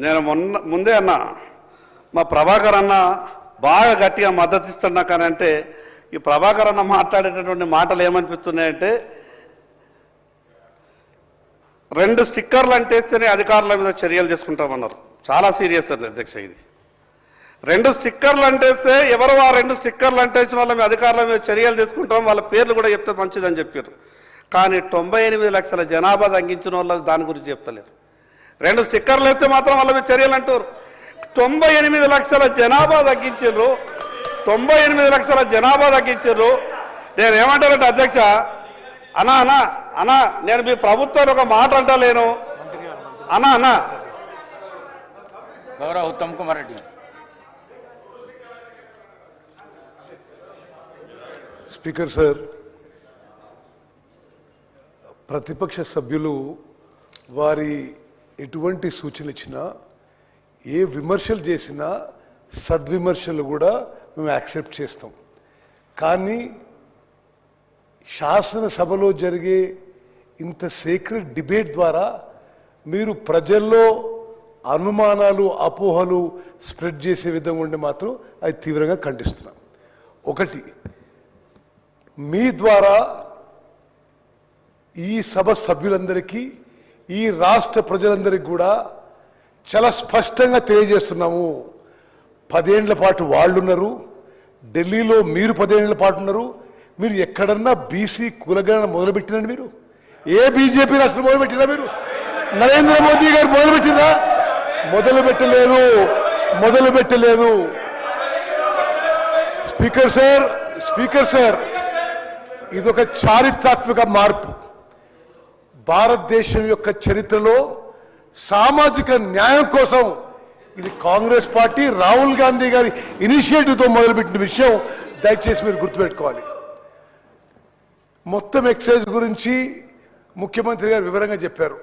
నేను ముందే అన్నా, మా ప్రభాకర్ అన్న బాగా గట్టిగా మద్దతు ఇస్తున్నా. కానీ అంటే ఈ ప్రభాకర్ అన్న మాట్లాడేటటువంటి మాటలు ఏమనిపిస్తున్నాయంటే, 2 స్టిక్కర్లు అంటేస్తేనే అధికారుల మీద చర్యలు తీసుకుంటామన్నారు. చాలా సీరియస్ అండి అధ్యక్ష. ఇది 2 స్టిక్కర్లు అంటేస్తే ఎవరు ఆ 2 స్టిక్కర్లు అంటేసిన వాళ్ళ మీద అధికారుల మీద చర్యలు తీసుకుంటాం, వాళ్ళ పేర్లు కూడా చెప్తే మంచిదని చెప్పారు. కానీ 98 లక్షల జనాభా తగ్గించిన వాళ్ళు దాని గురించి చెప్తలేరు. 2 స్టిక్కర్లు వేస్తే మాత్రం వాళ్ళ మీద చర్యలు అంటారు. 98 లక్షల జనాభా తగ్గించారు. 98 లక్షల జనాభా తగ్గించారు. నేను ఏమంటానంటే అధ్యక్ష, అన్నా అన్నా అన్నా నేను మీ ప్రభుత్వాన్ని ఒక మాట అంటలేను అన్నా అన్నా. గౌరవ ఉత్తమ్ కుమార్ రెడ్డి. స్పీకర్ సార్, ప్రతిపక్ష సభ్యులు వారి ఎటువంటి సూచన ఇచ్చినా, ఏ విమర్శలు చేసినా సద్విమర్శలు కూడా మేము యాక్సెప్ట్ చేస్తాం. కానీ శాసనసభలో జరిగే ఇంత సీక్రెట్ డిబేట్ ద్వారా మీరు ప్రజల్లో అనుమానాలు, అపోహలు స్ప్రెడ్ చేసే విధంగా ఉండి మాత్రం అది తీవ్రంగా ఖండిస్తున్నాం. ఒకటి, మీ ద్వారా ఈ సభ సభ్యులందరికీ, ఈ రాష్ట్ర ప్రజలందరికీ కూడా చాలా స్పష్టంగా తెలియజేస్తున్నాము. 10 ఏళ్ల పాటు వాళ్ళున్నారు, ఢిల్లీలో మీరు 10 ఏళ్ల పాటు ఉన్నారు. మీరు ఎక్కడన్నా బీసీ కులగణన మొదలుపెట్టినండి? మీరు ఏ బీజేపీ రాష్ట్రం మొదలుపెట్టినా? మీరు నరేంద్ర మోదీ గారు మొదలుపెట్టినా? మొదలుపెట్టలేదు. స్పీకర్ సార్, ఇదొక చారిత్రాత్మక మార్పు. భారతదేశం యొక్క చరిత్రలో సామాజిక న్యాయం కోసం ఇది కాంగ్రెస్ పార్టీ రాహుల్ గాంధీ గారి ఇనిషియేటివ్తో మొదలుపెట్టిన విషయం దయచేసి మీరు గుర్తుపెట్టుకోవాలి. మొత్తం ఎక్సైజ్ గురించి ముఖ్యమంత్రి గారు వివరంగా చెప్పారు.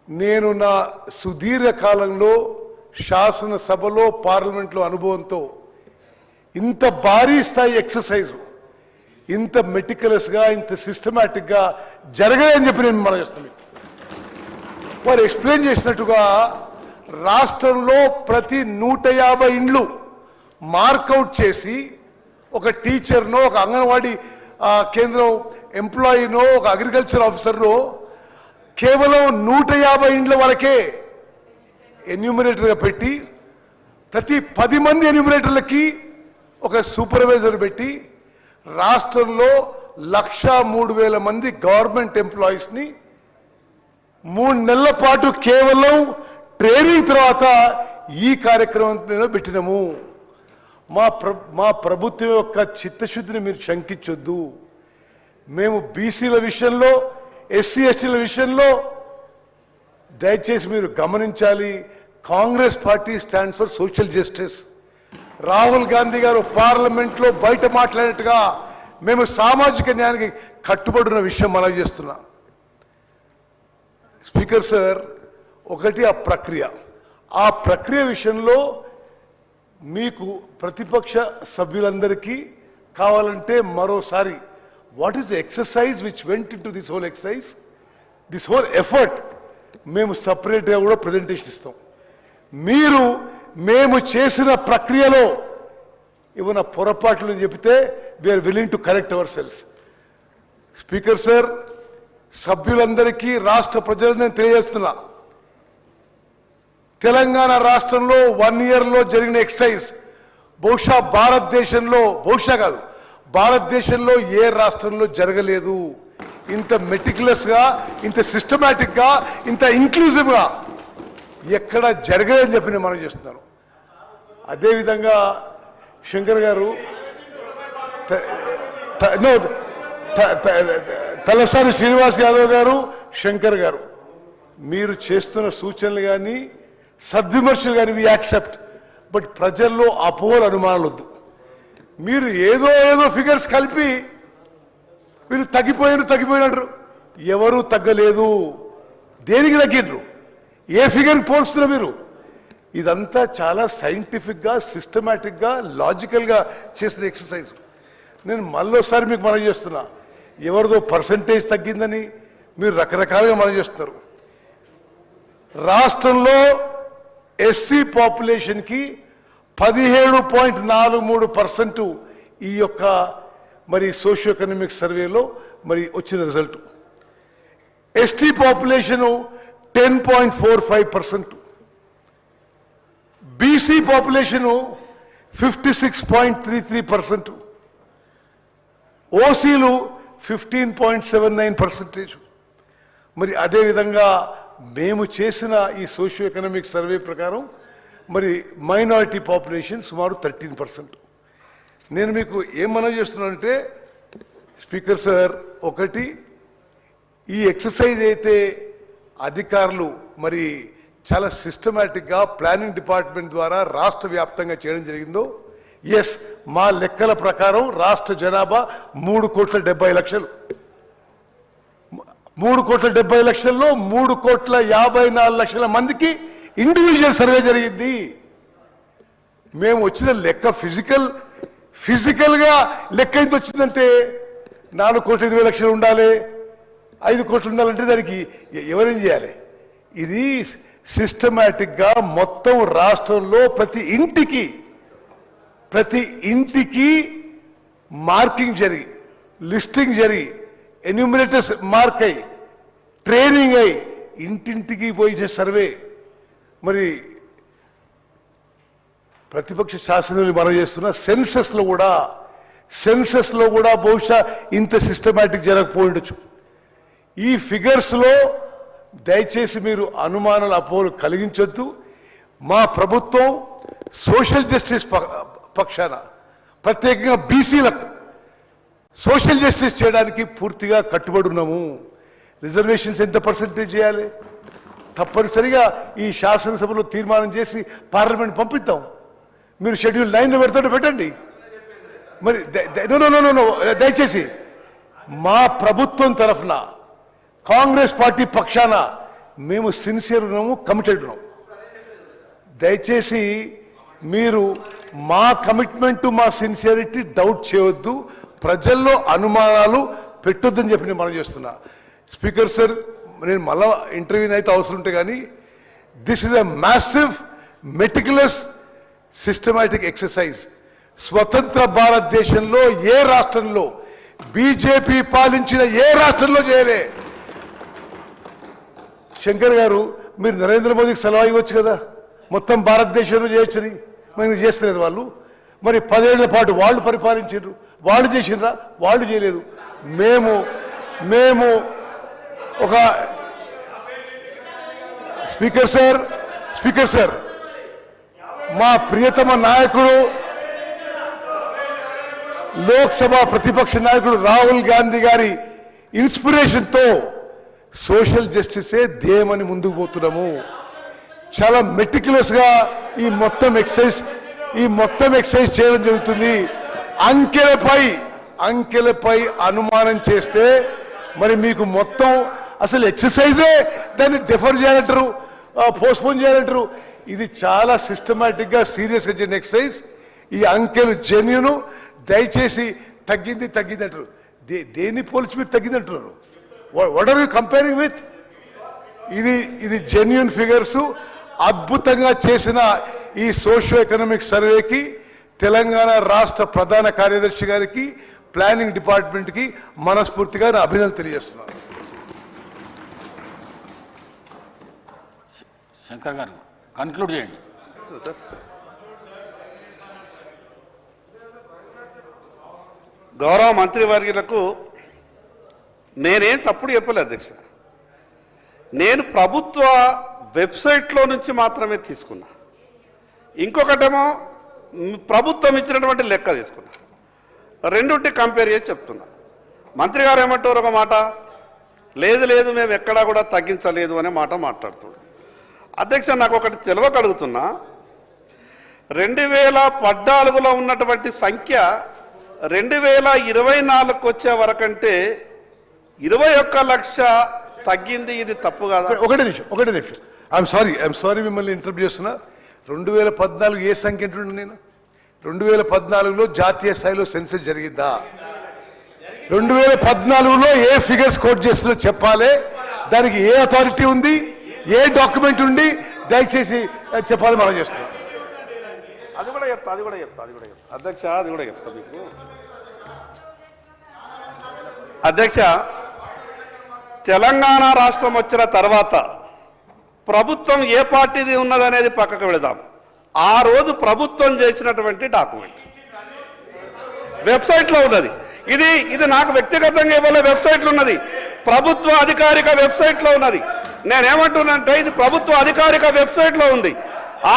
నేను నా సుదీర్ఘ కాలంలో శాసనసభలో, పార్లమెంట్లో అనుభవంతో ఇంత భారీ స్థాయి ఎక్సర్సైజ్ ఇంత మెటికులస్గా, ఇంత సిస్టమేటిక్గా జరగదని చెప్పి నేను మనం చేస్తాను. వారు ఎక్స్ప్లెయిన్ చేసినట్టుగా రాష్ట్రంలో ప్రతి 150 ఇండ్లు మార్కౌట్ చేసి ఒక టీచర్నో, ఒక అంగన్వాడీ కేంద్రం ఎంప్లాయీనో, ఒక అగ్రికల్చర్ ఆఫీసర్నో కేవలం 150 ఇండ్ల వరకే ఎన్యూమరేటర్గా పెట్టి, ప్రతి 10 మంది ఎన్యూమరేటర్లకి ఒక సూపర్వైజర్ పెట్టి రాష్ట్రంలో 1,03,000 మంది గవర్నమెంట్ ఎంప్లాయీస్ని 3 నెలల పాటు కేవలం ట్రైనింగ్ తర్వాత ఈ కార్యక్రమం పెట్టినాము. మా ప్రభుత్వం యొక్క చిత్తశుద్ధిని మీరు శంకించొద్దు. మేము బీసీల విషయంలో, ఎస్సీ ఎస్టీల విషయంలో దయచేసి మీరు గమనించాలి. Congress party stands for social justice. Rahul Gandhi గారు పార్లమెంట్లో బయట మాట్లాడినట్టుగా మేము సామాజిక న్యాయానికి కట్టుబడిన విషయం మనం చేస్తున్నాం. స్పీకర్ సార్, ఒకటి ఆ ప్రక్రియ విషయంలో మీకు ప్రతిపక్ష సభ్యులందరికీ కావాలంటే మరోసారి what is the exercise which went in to this whole exercise, this whole effort మేము సపరేట్గా కూడా ప్రజెంటేషన్ ఇస్తాం. మీరు మేము చేసిన ప్రక్రియలో ఏమైనా పొరపాట్లు చెబితే we are willing to correct ourselves. Speaker sir, సభ్యులందరికీ, రాష్ట్ర ప్రజలందరినీ తెలియజేస్తున్నా, తెలంగాణ రాష్ట్రంలో 1 ఇయర్లో జరిగిన ఎక్సైజ్ బహుశా భారతదేశంలో ఏ రాష్ట్రంలో జరగలేదు. ఇంత మెటికులస్గా, ఇంత సిస్టమేటిక్గా, ఇంత ఇంక్లూజివ్గా ఎక్కడ జరగలేదని చెప్పి నేను మనం చేస్తున్నాను. అదేవిధంగా శంకర్ గారు, తలసాని శ్రీనివాస్ యాదవ్ గారు, శంకర్ గారు, మీరు చేస్తున్న సూచనలు కానీ సద్విమర్శలు కానీ వి యాక్సెప్ట్. బట్ ప్రజల్లో అపోహలు, అనుమానాలు వద్దు. మీరు ఏదో ఫిగర్స్ కలిపి మీరు తగ్గిపోయినట్టు. ఎవరు తగ్గలేదు. దేనికి తగ్గినరు? ఏ ఫిగర్ పోల్స్తున్నారు మీరు? ఇదంతా చాలా సైంటిఫిక్గా, సిస్టమేటిక్గా, లాజికల్గా చేసిన ఎక్సర్సైజ్. నేను మళ్ళోసారి మీకు మనవి చేస్తున్నా, ఎవరిదో పర్సంటేజ్ తగ్గిందని మీరు రకరకాలుగా మనం చేస్తారు. రాష్ట్రంలో ఎస్సీ పాపులేషన్కి 17.43% ఈ యొక్క మరి సోషియో ఎకనామిక్ సర్వేలో మరి వచ్చిన result. ST population 10.45%, BC population 56.33%, ఓసీలు 15.79%. మరి అదేవిధంగా మేము చేసిన ఈ సోషియో ఎకనామిక్ సర్వే ప్రకారం మరి మైనారిటీ పాపులేషన్ సుమారు 13%. నేను మీకు ఏం మనవి చేస్తున్నానంటే స్పీకర్ సార్, ఒకటి ఈ ఎక్సర్సైజ్ అయితే అధికారులు మరి చాలా సిస్టమేటిక్గా ప్లానింగ్ డిపార్ట్మెంట్ ద్వారా రాష్ట్ర వ్యాప్తంగా చేయడం జరిగిందో, ఎస్, మా లెక్కల ప్రకారం రాష్ట్ర జనాభా 3,70,00,000. 3,70,00,000లో 3,54,00,000 మందికి ఇండివిజువల్ సర్వే జరిగింది. మేము వచ్చిన లెక్క ఫిజికల్గా లెక్క ఎంత వచ్చిందంటే 4,20,00,000 ఉండాలి, 5 కోట్లు ఉండాలంటే దానికి ఎవరేం చేయాలి? ఇది సిస్టమేటిక్గా మొత్తం రాష్ట్రంలో ప్రతి ఇంటికి మార్కింగ్ జరిగి, లిస్టింగ్ జరిగి, ఎన్యూమినేటర్స్ మార్క్ అయ్యి, ట్రైనింగ్ అయ్యి, ఇంటింటికి పోయిన సర్వే. మరి ప్రతిపక్ష శాసనసభ్యులు మనం చేస్తున్న సెన్సస్లో కూడా బహుశా ఇంత సిస్టమేటిక్ జరగకపోయిండొచ్చు. ఈ ఫిగర్స్లో దయచేసి మీరు అనుమానాలు అపోహలు కలిగించొద్దు. మా ప్రభుత్వం సోషల్ జస్టిస్ పక్షాన, ప్రత్యేకంగా బీసీలకు సోషల్ జస్టిస్ చేయడానికి పూర్తిగా కట్టుబడి ఉన్నాము. రిజర్వేషన్స్ ఎంత పర్సెంటేజ్ చేయాలి తప్పనిసరిగా ఈ శాసనసభలో తీర్మానం చేసి పార్లమెంట్ పంపిద్దాం. మీరు షెడ్యూల్ 9లో పెడతాడు పెట్టండి. మరి దయచేసి మా ప్రభుత్వం తరఫున కాంగ్రెస్ పార్టీ పక్షాన మేము సిన్సియర్ ఉన్నాము, కమిటెడ్ ఉన్నాము. దయచేసి మీరు మా కమిట్మెంట్, మా సిన్సియరిటీ డౌట్ చేయవద్దు, ప్రజల్లో అనుమానాలు పెట్టొద్దని చెప్పి నేను మనం చేస్తున్నా. స్పీకర్ సార్, నేను మళ్ళా ఇంటర్వ్యూ అయితే అవసరం ఉంటే కానీ this is a massive meticulous systematic exercise. స్వతంత్ర భారతదేశంలో ఏ రాష్ట్రంలో, బీజేపీ పాలించిన ఏ రాష్ట్రంలో చేయలే. శంకర్ గారు, మీరు నరేంద్ర మోదీకి సలహా ఇవ్వచ్చు కదా, మొత్తం భారతదేశంలో చేయొచ్చని. మరి చేస్తలేరు వాళ్ళు. మరి 10 ఏళ్ల పాటు వాళ్ళు పరిపాలించారు, వాళ్ళు చేసినరా? వాళ్ళు చేయలేదు. మేము ఒక స్పీకర్ సార్, మా ప్రియతమ నాయకుడు, లోక్సభ ప్రతిపక్ష నాయకుడు రాహుల్ గాంధీ గారి ఇన్స్పిరేషన్తో సోషల్ జస్టిసే ధ్యేయమని ముందుకు పోతున్నాము. చాలా మెటిక్యులస్ గా ఈ మొత్తం ఎక్సైజ్ చేయడం జరుగుతుంది. అంకెలపై అనుమానం చేస్తే మరి మీకు మొత్తం అసలు ఎక్సర్సైజే దాన్ని డెఫర్ చేయాలంటారు, పోస్ట్పోన్ చేయాలంటారు. ఇది చాలా సిస్టమేటిక్ గా సీరియస్ గా చేసిన ఎక్సర్సైజ్. ఈ అంకెలు జెన్యూన్. దయచేసి తగ్గింది అంటారు. దేన్ని పోల్చి మీరు తగ్గింది అంటున్నారు? What are you comparing with? ఇది జెన్యూన్ ఫిగర్స్. అద్భుతంగా చేసిన ఈ సోషియో ఎకనామిక్ సర్వేకి తెలంగాణ రాష్ట్ర ప్రధాన కార్యదర్శి గారికి, ప్లానింగ్ డిపార్ట్మెంట్కి మనస్ఫూర్తిగా అభినందనలు తెలియజేస్తున్నాను. శంకర్ గారు కన్క్లూడ్ చేయండి. గౌరవ మంత్రివర్యులకు నేనేం తప్పుడు చెప్పలేదు అధ్యక్ష. నేను ప్రభుత్వ వెబ్సైట్లో నుంచి మాత్రమే తీసుకున్నా. ఇంకొకటేమో ప్రభుత్వం ఇచ్చినటువంటి లెక్క తీసుకున్నా. రెండుంటి కంపేర్ చేసి చెప్తున్నా. మంత్రి గారు ఏమంటారు ఒక మాట, లేదు మేము ఎక్కడా కూడా తగ్గించలేదు అనే మాట మాట్లాడుతున్నాడు. అధ్యక్ష, నాకు ఒకటి తెలియకడుగుతున్నా. 2014లో ఉన్నటువంటి సంఖ్య 2024కు వచ్చే వరకంటే 21 లక్ష తగ్గింది. ఇది తప్పు కాదా? ఒకటే నిమిషం. ఐఎమ్ సారీ మిమ్మల్ని ఇంటర్వ్యూ చేస్తున్నా. 2014 ఏ సంఖ్య అంటుండే నేను? 2014లో జాతీయ స్థాయిలో సెన్సస్ జరిగిందా? 2014లో ఏ ఫిగర్స్ కోట్ చేస్తుందో చెప్పాలి. దానికి ఏ అథారిటీ ఉంది, ఏ డాక్యుమెంట్ ఉంది, దయచేసి చెప్పాలి. మనం చేస్తున్నాం. అది కూడా చెప్తా అధ్యక్ష, అది కూడా చెప్తా మీకు. అధ్యక్ష, తెలంగాణ రాష్ట్రం వచ్చిన తర్వాత ప్రభుత్వం ఏ పార్టీది ఉన్నదనేది పక్కకు పెడదాం. ఆ రోజు ప్రభుత్వం చేసినటువంటి డాక్యుమెంట్ వెబ్సైట్లో ఉన్నది. ఇది నాకు వ్యక్తిగతంగా ఇవ్వలే, వెబ్సైట్లో ఉన్నది, ప్రభుత్వ అధికారిక వెబ్సైట్లో ఉన్నది. నేనేమంటున్నానంటే ఇది ప్రభుత్వ అధికారిక వెబ్సైట్లో ఉంది.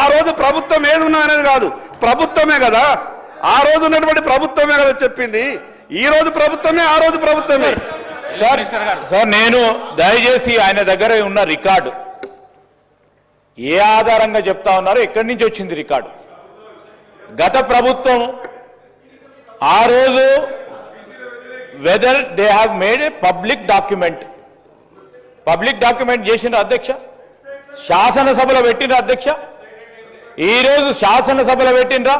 ఆ రోజు ప్రభుత్వం ఏది ఉన్నది అనేది కాదు, ప్రభుత్వమే కదా, ఆ రోజు ఉన్నటువంటి ప్రభుత్వమే కదా చెప్పింది. ఈ రోజు ప్రభుత్వమే, ఆ రోజు ప్రభుత్వమే. సార్ నేను దయచేసి ఆయన దగ్గర ఉన్న రికార్డు ఏ ఆధారంగా చెప్తా ఉన్నారో, ఎక్కడి నుంచి వచ్చింది రికార్డు? గత ప్రభుత్వం ఆ రోజు whether they have made A public document చేసిండ్రు అధ్యక్ష, శాసనసభలో పెట్టిండ్రు అధ్యక్ష. ఈరోజు శాసనసభలో పెట్టిండ్రా,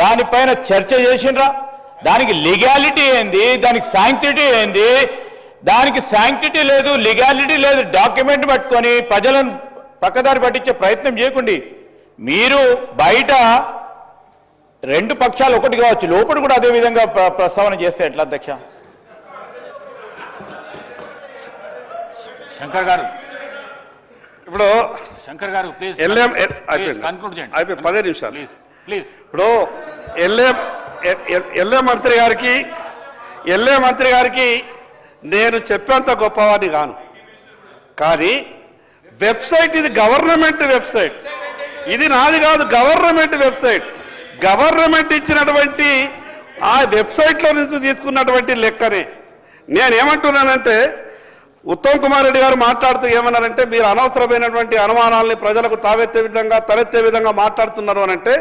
దానిపైన చర్చ చేసిండ్రా, దానికి లీగాలిటీ ఏంది, దానికి శాంక్టిటీ ఏంది? దానికి శాంక్టిటీ లేదు, లీగాలిటీ లేదు. డాక్యుమెంట్ పట్టుకొని ప్రజలను పక్కదారి పట్టించే ప్రయత్నం చేయకండి. మీరు బయట రెండు పక్షాలు ఒకటి కావచ్చు, లోపల కూడా అదే విధంగా ప్రస్తావన చేస్తే ఎట్లా అధ్యక్ష? శంకర్ గారు, ఇప్పుడు శంకర్ గారు ప్లీజ్ కన్క్లూడ్ చేయండి. అయిపోయి 10 నిమిషాలు ప్లీజ్. ఇప్పుడు ఎల్ఏ మంత్రి గారికి నేను చెప్పేంత గొప్పవాడిని కాను, కానీ వెబ్సైట్ ఇది గవర్నమెంట్ వెబ్సైట్, ఇది నాది కాదు, గవర్నమెంట్ వెబ్సైట్. గవర్నమెంట్ ఇచ్చినటువంటి ఆ వెబ్సైట్లో నుంచి తీసుకున్నటువంటి లెక్కనే. నేనేమంటున్నానంటే ఉత్తమ్ కుమార్ రెడ్డి గారు మాట్లాడుతూ ఏమన్నారంటే మీరు అనవసరమైనటువంటి అనుమానాలని ప్రజలకు తలెత్తే విధంగా మాట్లాడుతున్నారు అని అంటే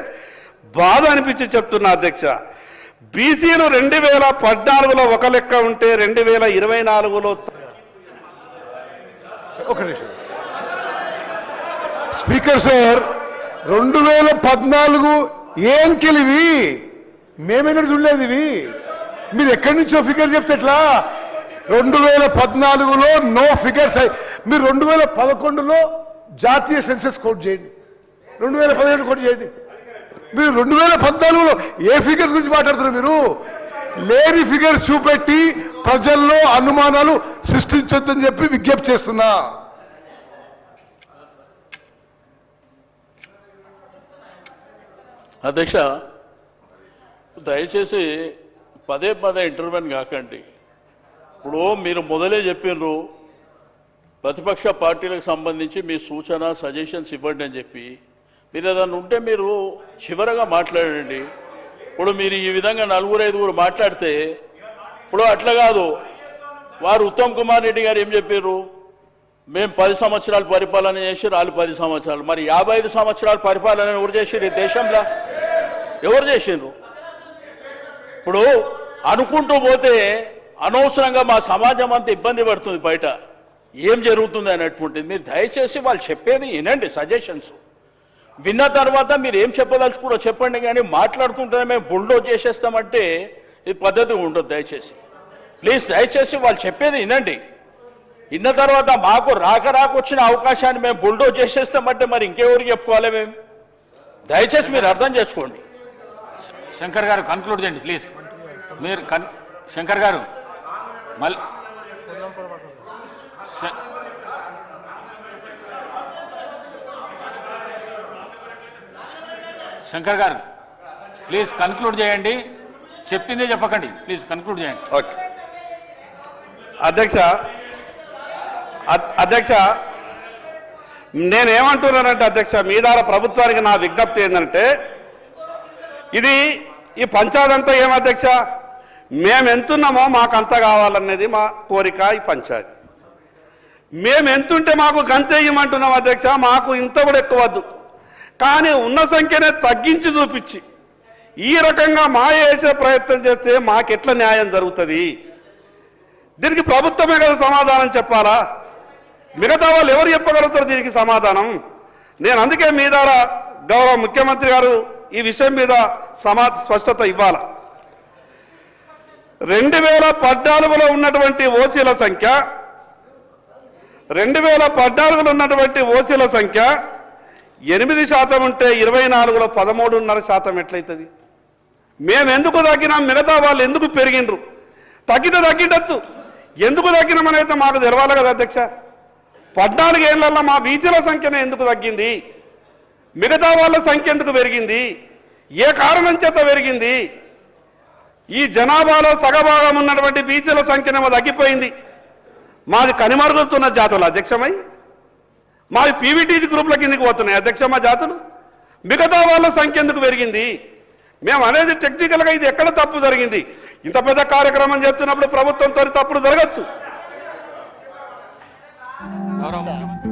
బాధ అనిపించి చెప్తున్నా అధ్యక్ష. బీసీలు 2014లో ఒక లెక్క ఉంటే 2024లో ఒక నిమిషం స్పీకర్ సార్, 2014 ఏ అంకెలివి? మేమెక్కడ చూడలేదు ఇవి. మీరు ఎక్కడి నుంచో ఫిగర్ చెప్తే ఎట్లా? 2014లో నో ఫిగర్స్. మీరు 2011లో జాతీయ సెన్సెస్ కోట్ చేయండి, 2017 కోట్ చేయండి. మీరు 2014లో ఏ ఫిగర్స్ గురించి మాట్లాడుతున్నారు? మీరు లేని ఫిగర్స్ చూపెట్టి ప్రజల్లో అనుమానాలు సృష్టించొద్దని చెప్పి విజ్ఞప్తి చేస్తున్నా. అధ్యక్ష, దయచేసి పదే ఇంటర్వ్యూని కాకండి. ఇప్పుడు మీరు మొదలే చెప్పినారు ప్రతిపక్ష పార్టీలకు సంబంధించి మీ సూచన సజెషన్స్ ఇవ్వండి అని చెప్పి. మీరు ఏదన్నా ఉంటే మీరు చివరగా మాట్లాడండి. ఇప్పుడు మీరు ఈ విధంగా 4-5 మాట్లాడితే ఇప్పుడు అట్లా కాదు. వారు ఉత్తమ్ కుమార్ రెడ్డి గారు ఏం చెప్పారు? మేము 10 సంవత్సరాలు పరిపాలన చేసి వాళ్ళు 10 సంవత్సరాలు. మరి 55 సంవత్సరాలు పరిపాలన ఎవరు చేసారు ఈ దేశంలో? ఎవరు చేసిండ్రు? ఇప్పుడు అనుకుంటూ పోతే అనవసరంగా మా సమాజం అంతా ఇబ్బంది పడుతుంది. బయట ఏం జరుగుతుంది అనేటువంటిది మీరు దయచేసి వాళ్ళు చెప్పేది వినండి, సజెషన్స్ విన్న తర్వాత మీరు ఏం చెప్పదలుచుకూడో చెప్పండి. కానీ మాట్లాడుతుంటేనే మేము బుల్డోజ్ చేసేస్తామంటే ఇది పద్ధతి ఉండదు. దయచేసి ప్లీజ్, దయచేసి వాళ్ళు చెప్పేది వినండి. విన్న తర్వాత మాకు రాకొచ్చిన అవకాశాన్ని మేము బుల్డోజ్ చేసేస్తామంటే మరి ఇంకెవరికి చెప్పుకోవాలి మేము? దయచేసి మీరు అర్థం చేసుకోండి. శంకర్ గారు కన్క్లూడ్ చేయండి ప్లీజ్. మీరు శంకర్ గారు మళ్ళీ శంకర్ గారు ప్లీజ్ కన్క్లూడ్ చేయండి. చెప్పిందే చెప్పకండి, ప్లీజ్ కన్క్లూడ్ చేయండి. ఓకే అధ్యక్ష, నేనేమంటున్నానంటే అధ్యక్ష, మీ ద్వారా ప్రభుత్వానికి నా విజ్ఞప్తి ఏంటంటే ఈ పంచాయతీ ఏం అధ్యక్ష, మేము ఎంతున్నామో మాకు అంత కావాలనేది మా కోరిక. ఈ పంచాయతీ మేము ఎంతుంటే మాకు గంత ఇవ్వమంటున్నాం అధ్యక్ష, మాకు ఇంత కూడా ఎక్కువద్దు. కానీ ఉన్న సంఖ్యనే తగ్గించి చూపించి ఈ రకంగా మాయ వేసే ప్రయత్నం చేస్తే మాకెట్లా న్యాయం జరుగుతుంది? దీనికి ప్రభుత్వమే కదా సమాధానం చెప్పాలా? మిగతా వాళ్ళు ఎవరు చెప్పగలుగుతారు దీనికి సమాధానం? నేను అందుకే మీ ద్వారా గౌరవ ముఖ్యమంత్రి గారు ఈ విషయం మీద స్పష్టత ఇవ్వాల. 2014లో ఉన్నటువంటి ఓసీల సంఖ్య 2014లో ఉన్నటువంటి ఓసీల సంఖ్య 8% ఉంటే 24లో 13.5% ఎట్లయితుంది? మేము ఎందుకు తగ్గినాం, మిగతా వాళ్ళు ఎందుకు పెరిగిండ్రు? తగ్గితే తగ్గిండొచ్చు, ఎందుకు తగ్గినామనైతే మాకు తెలవాలి కదా అధ్యక్ష. 14 ఏళ్లలో మా బీసీల సంఖ్యనే ఎందుకు తగ్గింది, మిగతా వాళ్ళ సంఖ్య ఎందుకు పెరిగింది, ఏ కారణం చేత పెరిగింది? ఈ జనాభాలో సగభాగం ఉన్నటువంటి బీసీల సంఖ్యనేమో తగ్గిపోయింది, మాది కనిమరుగుతున్న జాతులు అధ్యక్షమై, మాది పీవీటీజీ గ్రూపుల కిందకి పోతున్నాయి అధ్యక్ష మా జాతులు, మిగతా వాళ్ళ సంఖ్య ఎందుకు పెరిగింది? మేము అనేది టెక్నికల్గా ఇది ఎక్కడ తప్పు జరిగింది? ఇంత పెద్ద కార్యక్రమం చేస్తున్నప్పుడు ప్రభుత్వంతో తప్పుడు జరగచ్చు. గౌరవ ముఖ్యమంత్రి